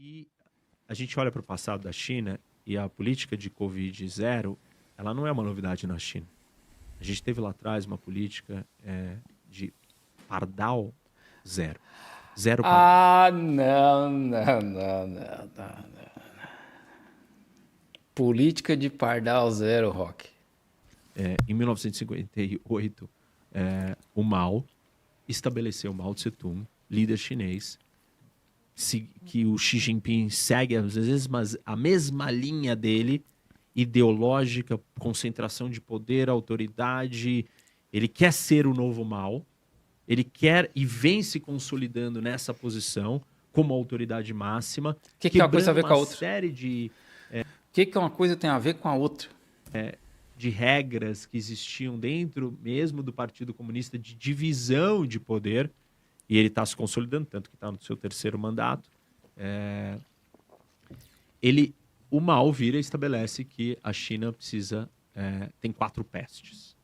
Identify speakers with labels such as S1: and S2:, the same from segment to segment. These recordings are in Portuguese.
S1: E a gente olha para o passado da China e a política de Covid zero, ela não é uma novidade na China. A gente teve lá atrás uma política de pardal zero. Zero pardal.
S2: Ah, não. Política de pardal zero, Rock.
S1: Em 1958, o Mao estabeleceu Mao Tse-tung, líder chinês, que o Xi Jinping segue às vezes mas a mesma linha dele, ideológica, concentração de poder, autoridade. Ele quer ser o novo Mao, ele quer e vem se consolidando nessa posição como autoridade máxima,
S2: O que uma coisa tem a
S1: quebrando
S2: ver com a
S1: uma
S2: outra?
S1: série
S2: O que uma coisa tem a ver com a outra?
S1: de regras que existiam dentro mesmo do Partido Comunista de divisão de poder, e ele está se consolidando, tanto que está no seu terceiro mandato. O Mao vira e estabelece que a China tem 4 pestes.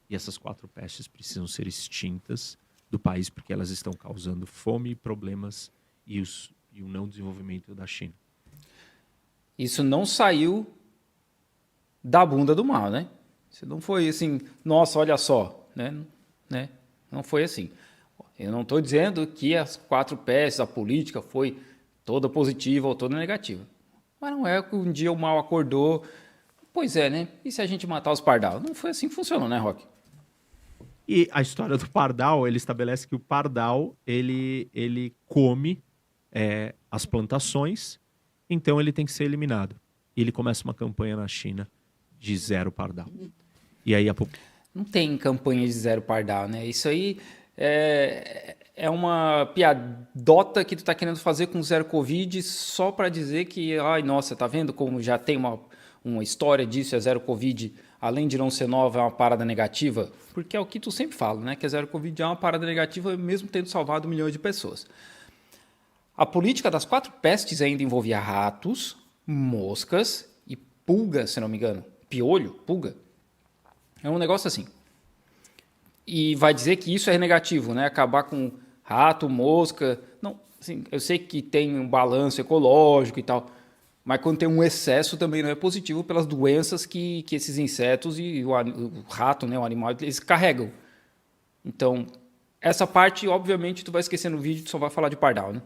S1: E essas 4 pestes precisam ser extintas do país porque elas estão causando fome, problemas e o não desenvolvimento da China.
S2: Isso não saiu da bunda do mal, né? Isso não foi assim, nossa, olha só, né? Não foi assim. Eu não estou dizendo que as 4 peças, a política foi toda positiva ou toda negativa. Mas não é que um dia o mal acordou. Pois é, né? E se a gente matar os pardal? Não foi assim que funcionou, né, Rock?
S1: E a história do pardal, ele estabelece que o pardal, ele come as plantações, então ele tem que ser eliminado. E ele começa uma campanha na China de zero pardal. E aí
S2: Não tem campanha de zero pardal, né? Isso aí é uma piadota que tu tá querendo fazer com zero Covid só para dizer que, ai, nossa, tá vendo como já tem uma história disso, é zero Covid, além de não ser nova, é uma parada negativa? Porque é o que tu sempre fala, né? Que a zero Covid é uma parada negativa mesmo tendo salvado milhões de pessoas. A política das 4 pestes ainda envolvia ratos, moscas e pulga, se não me engano. Piolho, pulga. É um negócio assim. E vai dizer que isso é negativo, né? Acabar com rato, mosca. Não, assim, eu sei que tem um balanço ecológico e tal, mas quando tem um excesso também não é positivo pelas doenças que esses insetos e o rato, né, o animal, eles carregam. Então, essa parte, obviamente, tu vai esquecer no vídeo, tu só vai falar de pardal, né?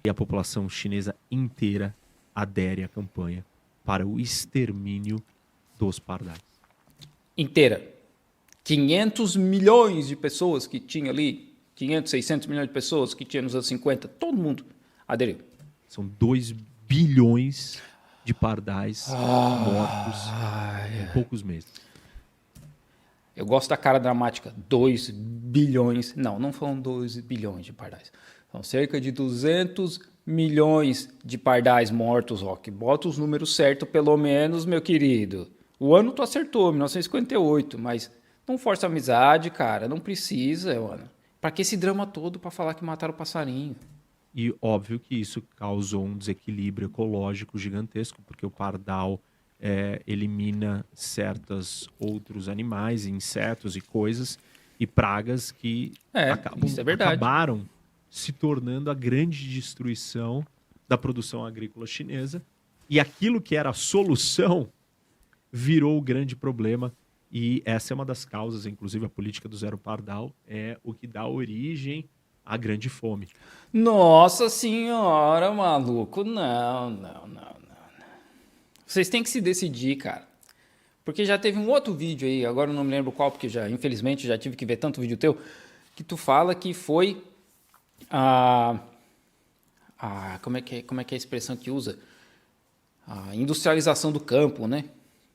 S1: E a população chinesa inteira adere à campanha para o extermínio dos pardais.
S2: Inteira. 500 milhões de pessoas que tinha ali, 500, 600 milhões de pessoas que tinha nos anos 50, todo mundo aderiu.
S1: São 2 bilhões de pardais mortos em poucos meses.
S2: Eu gosto da cara dramática. 2 bilhões. Não foram 2 bilhões de pardais. São cerca de 200 milhões de pardais mortos, Rock. Bota os números certos, pelo menos, meu querido. O ano tu acertou, 1958, mas não força a amizade, cara. Não precisa, mano. Pra que esse drama todo pra falar que mataram o passarinho?
S1: E óbvio que isso causou um desequilíbrio ecológico gigantesco, porque o pardal elimina certos outros animais, insetos e coisas, e pragas que
S2: Isso é verdade.
S1: acabaram se tornando a grande destruição da produção agrícola chinesa. E aquilo que era a solução virou o grande problema. E essa é uma das causas, inclusive a política do zero pardal, é o que dá origem à grande fome.
S2: Nossa senhora, maluco. Não. Vocês têm que se decidir, cara. Porque já teve um outro vídeo aí, agora eu não me lembro qual, porque infelizmente já tive que ver tanto vídeo teu, que tu fala que foi como é que é a expressão que usa? A industrialização do campo, né?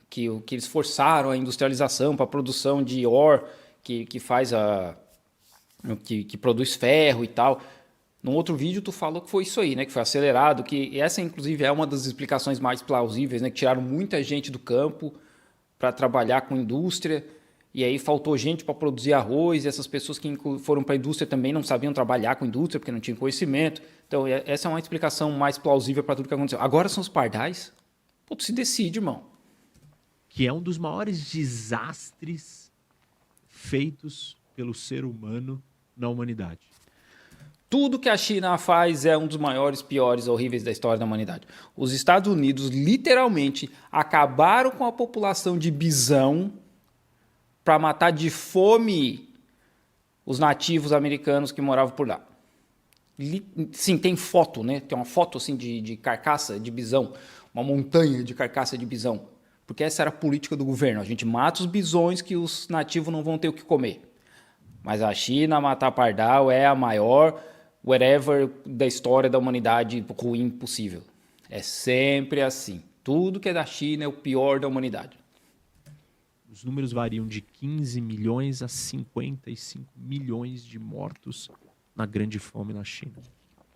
S2: Que eles forçaram a industrialização para a produção de ore, que faz que produz ferro e tal. Num outro vídeo tu falou que foi isso aí, né? Que foi acelerado, que essa inclusive é uma das explicações mais plausíveis, né? Que tiraram muita gente do campo para trabalhar com indústria, e aí faltou gente para produzir arroz, e essas pessoas que foram para a indústria também não sabiam trabalhar com indústria, porque não tinham conhecimento. Então, essa é uma explicação mais plausível para tudo que aconteceu. Agora são os pardais? Pô, tu se decide, irmão.
S1: Que é um dos maiores desastres feitos pelo ser humano na humanidade.
S2: Tudo que a China faz é um dos maiores, piores, horríveis da história da humanidade. Os Estados Unidos literalmente acabaram com a população de bisão para matar de fome os nativos americanos que moravam por lá. Sim, tem foto, né? Tem uma foto assim de carcaça de bisão, uma montanha de carcaça de bisão. Porque essa era a política do governo. A gente mata os bisões que os nativos não vão ter o que comer. Mas a China matar pardal é a maior whatever da história da humanidade ruim possível. É sempre assim. Tudo que é da China é o pior da humanidade.
S1: Os números variam de 15 milhões a 55 milhões de mortos na grande fome na China,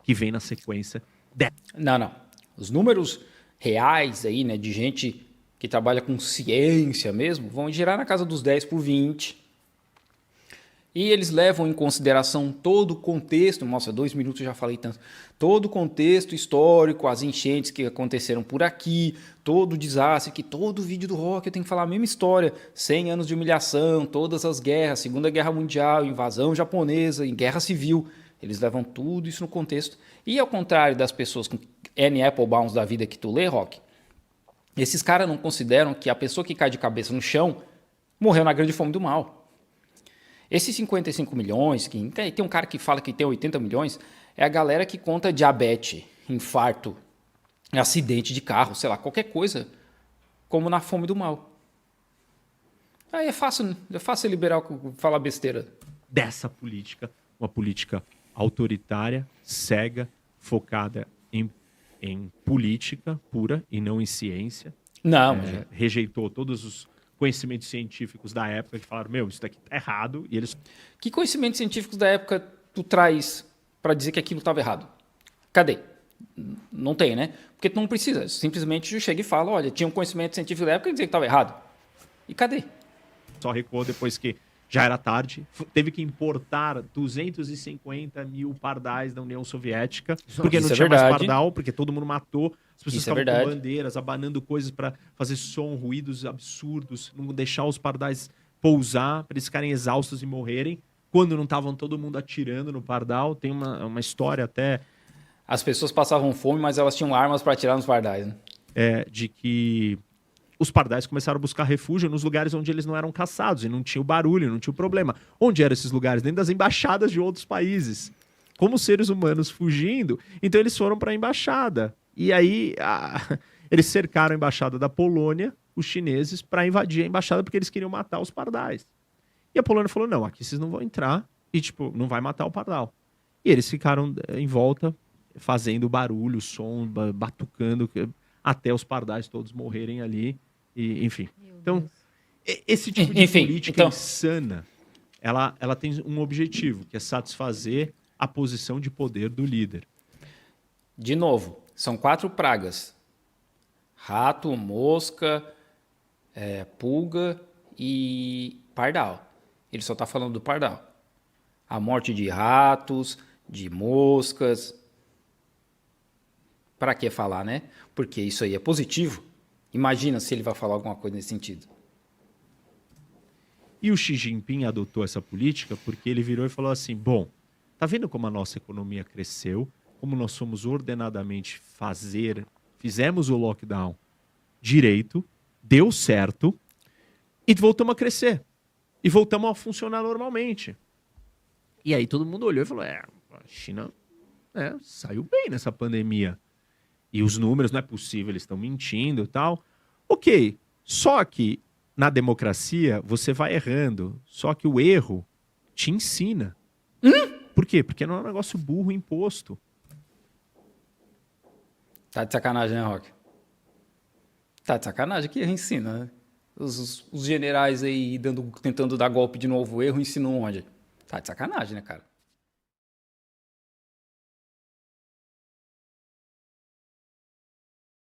S1: que vem na sequência dessa.
S2: Não. Os números reais aí, né, de gente que trabalha com ciência mesmo, vão girar na casa dos 10 por 20. E eles levam em consideração todo o contexto, nossa, 2 minutos eu já falei tanto, todo o contexto histórico, as enchentes que aconteceram por aqui, todo o desastre, que todo vídeo do Rock eu tenho que falar a mesma história, 100 anos de humilhação, todas as guerras, Segunda Guerra Mundial, invasão japonesa, em guerra civil, eles levam tudo isso no contexto. E ao contrário das pessoas com N Applebaums da vida que tu lê, Rock, esses caras não consideram que a pessoa que cai de cabeça no chão morreu na grande fome do mal. Esses 55 milhões, que tem um cara que fala que tem 80 milhões, é a galera que conta diabetes, infarto, acidente de carro, sei lá, qualquer coisa, como na fome do mal. Aí é fácil liberar, falar besteira.
S1: Dessa política, uma política autoritária, cega, focada em política pura e não em ciência.
S2: Não,
S1: rejeitou todos os conhecimentos científicos da época que falaram, isso daqui tá errado, e eles...
S2: Que conhecimentos científicos da época tu traz para dizer que aquilo estava errado? Cadê? Não tem, né? Porque tu não precisa, simplesmente tu chega e fala, olha, tinha um conhecimento científico da época e dizer que estava errado. E cadê?
S1: Só recuou depois que já era tarde, teve que importar 250 mil pardais da União Soviética, porque não tinha mais pardal, porque todo mundo matou. As pessoas estavam com bandeiras, abanando coisas para fazer som, ruídos absurdos, não deixar os pardais pousar, para eles ficarem exaustos e morrerem. Quando não estavam todo mundo atirando no pardal, tem uma história até...
S2: As pessoas passavam fome, mas elas tinham armas para atirar nos pardais, né?
S1: De que os pardais começaram a buscar refúgio nos lugares onde eles não eram caçados, e não tinha o barulho, não tinha o problema. Onde eram esses lugares? Dentro das embaixadas de outros países. Como seres humanos fugindo, então eles foram para a embaixada. E aí, eles cercaram a embaixada da Polônia, os chineses, para invadir a embaixada, porque eles queriam matar os pardais. E a Polônia falou, não, aqui vocês não vão entrar, e não vai matar o pardal. E eles ficaram em volta, fazendo barulho, som, batucando, até os pardais todos morrerem ali, e, enfim. Então, esse tipo de política insana, ela tem um objetivo, que é satisfazer a posição de poder do líder.
S2: De novo, são 4 pragas. Rato, mosca, pulga e pardal. Ele só está falando do pardal. A morte de ratos, de moscas. Para que falar, né? Porque isso aí é positivo. Imagina se ele vai falar alguma coisa nesse sentido.
S1: E o Xi Jinping adotou essa política porque ele virou e falou assim, bom, tá vendo como a nossa economia cresceu? Como nós somos ordenadamente fizemos o lockdown direito, deu certo, e voltamos a crescer. E voltamos a funcionar normalmente. E aí todo mundo olhou e falou, a China saiu bem nessa pandemia. E os números, não é possível, eles estão mentindo e tal. Ok, só que na democracia você vai errando, só que o erro te ensina. Por quê? Porque não é um negócio burro imposto.
S2: Tá de sacanagem, né, Rock? Tá de sacanagem que erro ensina, né? Os generais aí tentando dar golpe de novo, erro ensinam onde? Tá de sacanagem, né, cara?